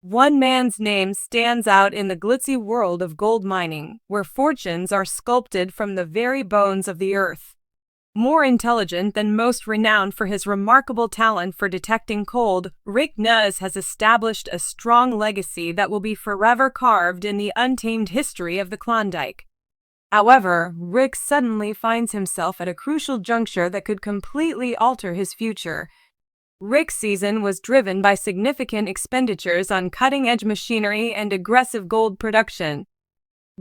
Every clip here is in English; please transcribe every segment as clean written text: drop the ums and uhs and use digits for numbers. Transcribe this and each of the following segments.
One man's name stands out in the glitzy world of gold mining, where fortunes are sculpted from the very bones of the earth. More intelligent than most, renowned for his remarkable talent for detecting cold, Ness has established a strong legacy that will be forever carved in the untamed history of the Klondike. However, Rick suddenly finds himself at a crucial juncture that could completely alter his future. Rick's season was driven by significant expenditures on cutting-edge machinery and aggressive gold production.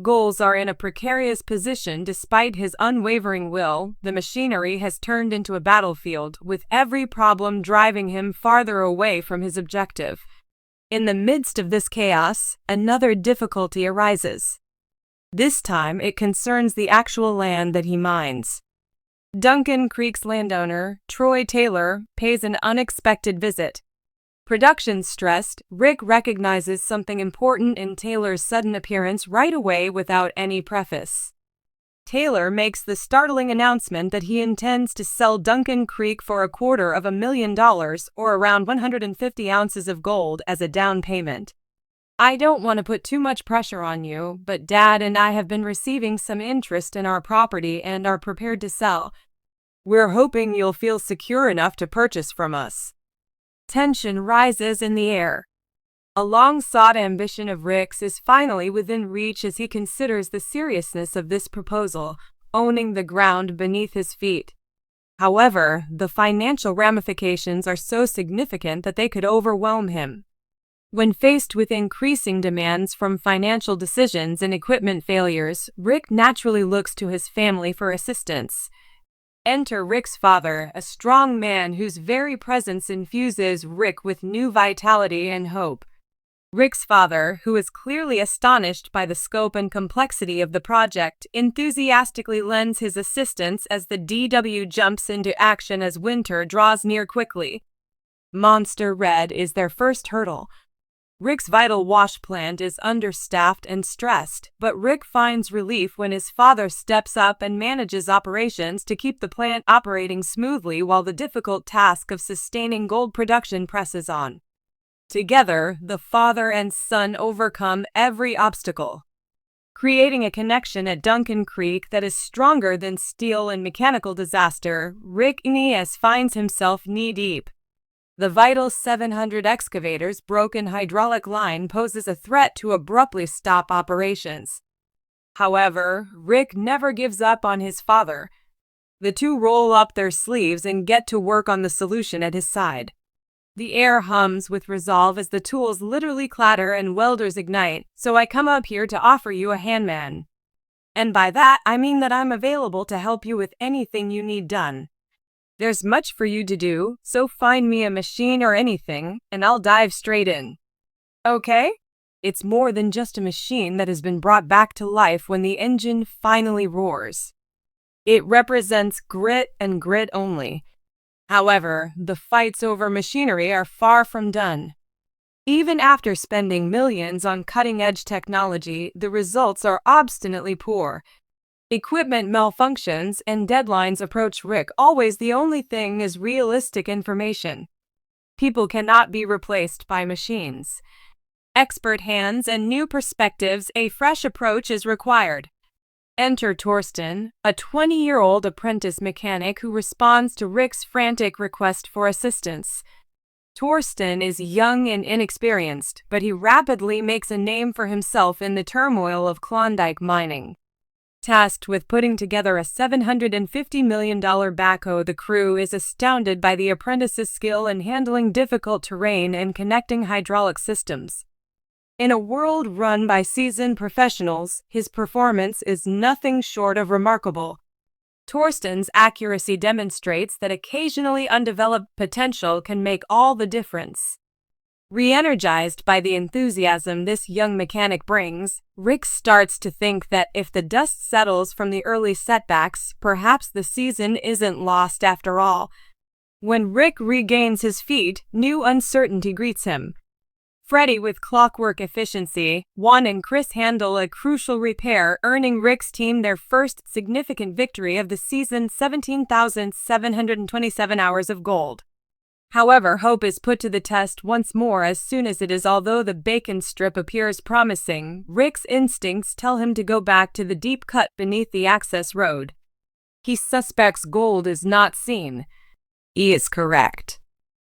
Goals are in a precarious position despite his unwavering will. The machinery has turned into a battlefield, with every problem driving him farther away from his objective. In the midst of this chaos, another difficulty arises. This time, it concerns the actual land that he mines. Duncan Creek's landowner, Troy Taylor, pays an unexpected visit. Production stressed, Rick recognizes something important in Taylor's sudden appearance right away without any preface. Taylor makes the startling announcement that he intends to sell Duncan Creek for $250,000, or around 150 ounces of gold, as a down payment. "I don't want to put too much pressure on you, but Dad and I have been receiving some interest in our property and are prepared to sell. We're hoping you'll feel secure enough to purchase from us." Tension rises in the air. A long-sought ambition of Rick's is finally within reach as he considers the seriousness of this proposal, owning the ground beneath his feet. However, the financial ramifications are so significant that they could overwhelm him. When faced with increasing demands from financial decisions and equipment failures, Rick naturally looks to his family for assistance. Enter Rick's father, a strong man whose very presence infuses Rick with new vitality and hope. Rick's father, who is clearly astonished by the scope and complexity of the project, enthusiastically lends his assistance as the DW jumps into action as winter draws near quickly. Monster Red is their first hurdle. Rick's vital wash plant is understaffed and stressed, but Rick finds relief when his father steps up and manages operations to keep the plant operating smoothly while the difficult task of sustaining gold production presses on. Together, the father and son overcome every obstacle, creating a connection at Duncan Creek that is stronger than steel and mechanical disaster. Ness finds himself knee-deep. The vital 700 excavator's broken hydraulic line poses a threat to abruptly stop operations. However, Rick never gives up on his father. The two roll up their sleeves and get to work on the solution at his side. The air hums with resolve as the tools literally clatter and welders ignite. "So I come up here to offer you a hand, man. And by that, I mean that I'm available to help you with anything you need done. There's much for you to do, so find me a machine or anything, and I'll dive straight in." Okay? It's more than just a machine that has been brought back to life when the engine finally roars. It represents grit and grit only. However, the fights over machinery are far from done. Even after spending millions on cutting-edge technology, the results are obstinately poor. Equipment malfunctions and deadlines approach Rick. Always the only thing is realistic information. People cannot be replaced by machines. Expert hands and new perspectives, a fresh approach is required. Enter Torsten, a 20-year-old apprentice mechanic who responds to Rick's frantic request for assistance. Torsten is young and inexperienced, but he rapidly makes a name for himself in the turmoil of Klondike mining. Tasked with putting together a $750 million backhoe, the crew is astounded by the apprentice's skill in handling difficult terrain and connecting hydraulic systems. In a world run by seasoned professionals, his performance is nothing short of remarkable. Torsten's accuracy demonstrates that occasionally undeveloped potential can make all the difference. Re-energized by the enthusiasm this young mechanic brings, Rick starts to think that if the dust settles from the early setbacks, perhaps the season isn't lost after all. When Rick regains his feet, new uncertainty greets him. Freddy with clockwork efficiency, Juan and Chris handle a crucial repair, earning Rick's team their first significant victory of the season, 17,727 hours of gold. However, hope is put to the test once more as soon as it is. Although the bacon strip appears promising, Rick's instincts tell him to go back to the deep cut beneath the access road. He suspects gold is not seen. He is correct.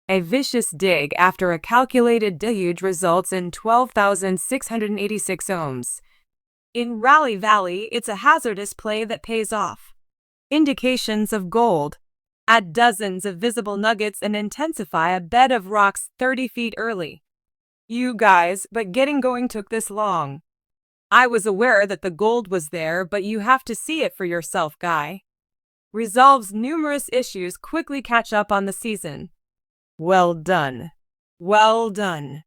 A vicious dig after a calculated deluge results in 12,686 ohms. In Rally Valley, it's a hazardous play that pays off. Indications of gold. Add dozens of visible nuggets and intensify a bed of rocks 30 feet early. You guys, but getting going took this long. I was aware that the gold was there, but you have to see it for yourself, guy. Resolves numerous issues, quickly catch up on the season. Well done. Well done.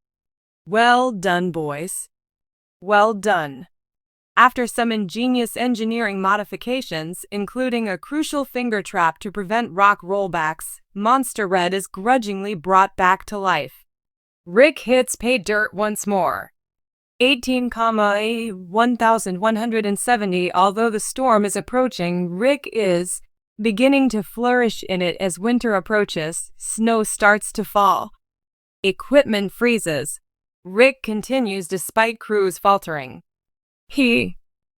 Well done, boys. Well done. After some ingenious engineering modifications, including a crucial finger trap to prevent rock rollbacks, Monster Red is grudgingly brought back to life. Rick hits pay dirt once more. 18,1170. Although the storm is approaching, Rick is beginning to flourish in it as winter approaches. Snow starts to fall. Equipment freezes. Rick continues despite crews faltering.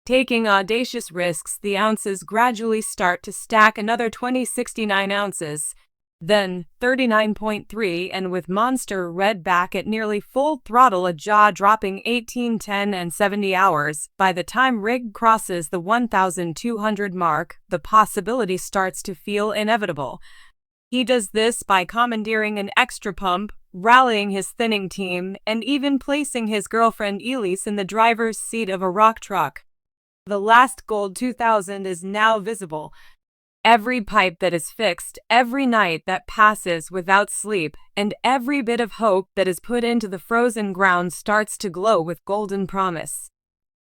Taking audacious risks, the ounces gradually start to stack. Another 69 ounces, then 39.3, and with Monster Red back at nearly full throttle, a jaw-dropping 18, 10, and 70 hours. By the time Rick crosses the 1,200 mark, the possibility starts to feel inevitable. He does this by commandeering an extra pump, rallying his thinning team, and even placing his girlfriend Elise in the driver's seat of a rock truck. The last gold 2000 is now visible. Every pipe that is fixed, every night that passes without sleep, and every bit of hope that is put into the frozen ground starts to glow with golden promise.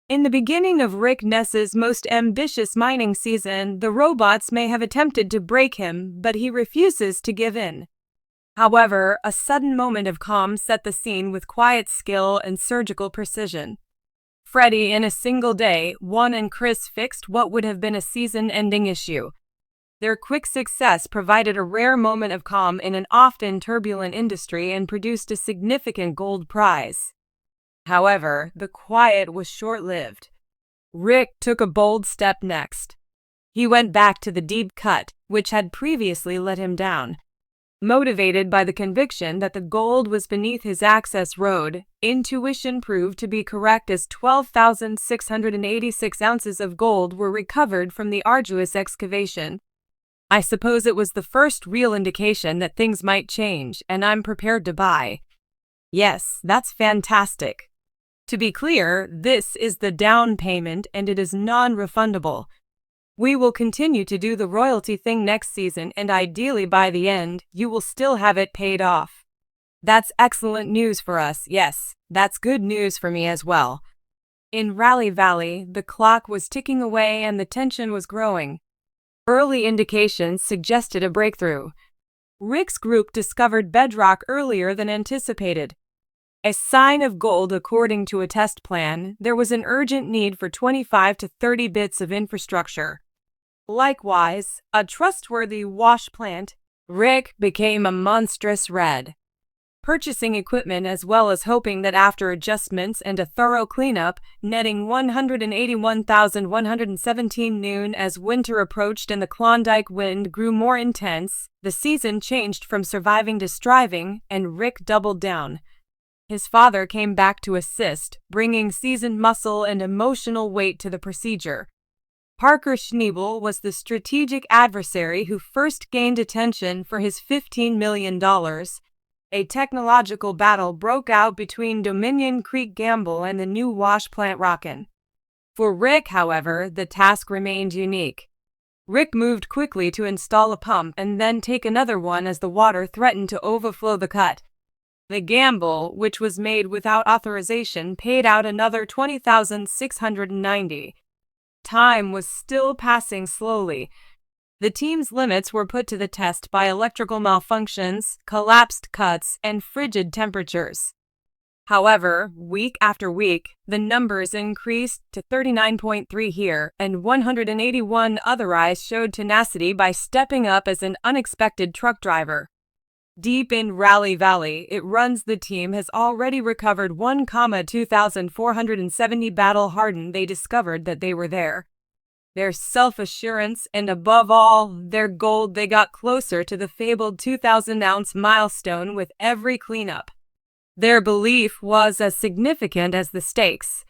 In the beginning of Rick Ness's most ambitious mining season, the robots may have attempted to break him, but he refuses to give in. However, a sudden moment of calm set the scene with quiet skill and surgical precision. Freddy, in a single day, Juan and Chris fixed what would have been a season-ending issue. Their quick success provided a rare moment of calm in an often turbulent industry and produced a significant gold prize. However, the quiet was short-lived. Rick took a bold step next. He went back to the deep cut, which had previously let him down. Motivated by the conviction that the gold was beneath his access road, intuition proved to be correct as 12,686 ounces of gold were recovered from the arduous excavation. I suppose it was the first real indication that things might change, and I'm prepared to buy. Yes, that's fantastic. To be clear, this is the down payment and it is non-refundable. We will continue to do the royalty thing next season, and ideally by the end, you will still have it paid off. That's excellent news for us. Yes, that's good news for me as well. In Rally Valley, the clock was ticking away and the tension was growing. Early indications suggested a breakthrough. Rick's group discovered bedrock earlier than anticipated. A sign of gold according to a test plan, there was an urgent need for 25 to 30 bits of infrastructure. Likewise, a trustworthy wash plant. Rick became a monstrous red. Purchasing equipment as well as hoping that after adjustments and a thorough cleanup, netting 181,117 noon as winter approached and the Klondike wind grew more intense, the season changed from surviving to striving, and Rick doubled down. His father came back to assist, bringing seasoned muscle and emotional weight to the procedure. Parker Schneebel was the strategic adversary who first gained attention for his $15 million. A technological battle broke out between Dominion Creek Gamble and the new wash plant Rockin'. For Rick, however, the task remained unique. Rick moved quickly to install a pump and then take another one as the water threatened to overflow the cut. The gamble, which was made without authorization, paid out another 20,690. Time was still passing slowly. The team's limits were put to the test by electrical malfunctions, collapsed cuts, and frigid temperatures. However, week after week, the numbers increased to 39.3 here, and 181 other eyes showed tenacity by stepping up as an unexpected truck driver. Deep in Rally Valley, it runs the team has already recovered 1,2470 battle-hardened. They discovered that they were there. Their self-assurance and, above all, their gold. They got closer to the fabled 2,000-ounce milestone with every cleanup. Their belief was as significant as the stakes.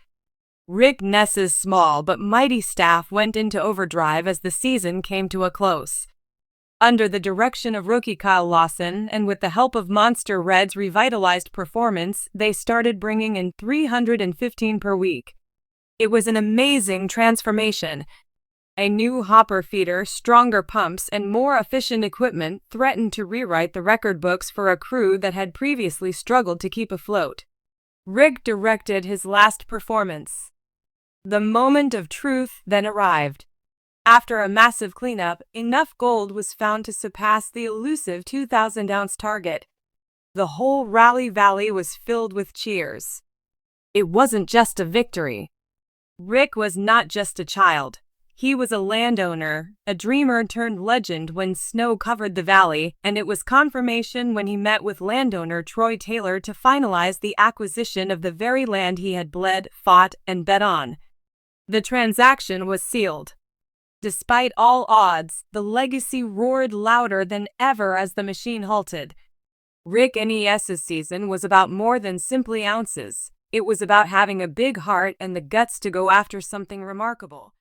Rick Ness's small but mighty staff went into overdrive as the season came to a close. Under the direction of rookie Kyle Lawson and with the help of Monster Red's revitalized performance, they started bringing in 315 per week. It was an amazing transformation. A new hopper feeder, stronger pumps, and more efficient equipment threatened to rewrite the record books for a crew that had previously struggled to keep afloat. Rick directed his last performance. The moment of truth then arrived. After a massive cleanup, enough gold was found to surpass the elusive 2,000-ounce target. The whole Rally Valley was filled with cheers. It wasn't just a victory. Rick was not just a child. He was a landowner, a dreamer turned legend when snow covered the valley, and it was confirmation when he met with landowner Troy Taylor to finalize the acquisition of the very land he had bled, fought, and bet on. The transaction was sealed. Despite all odds, the legacy roared louder than ever as the machine halted. Rick Ness's season was about more than simply ounces. It was about having a big heart and the guts to go after something remarkable.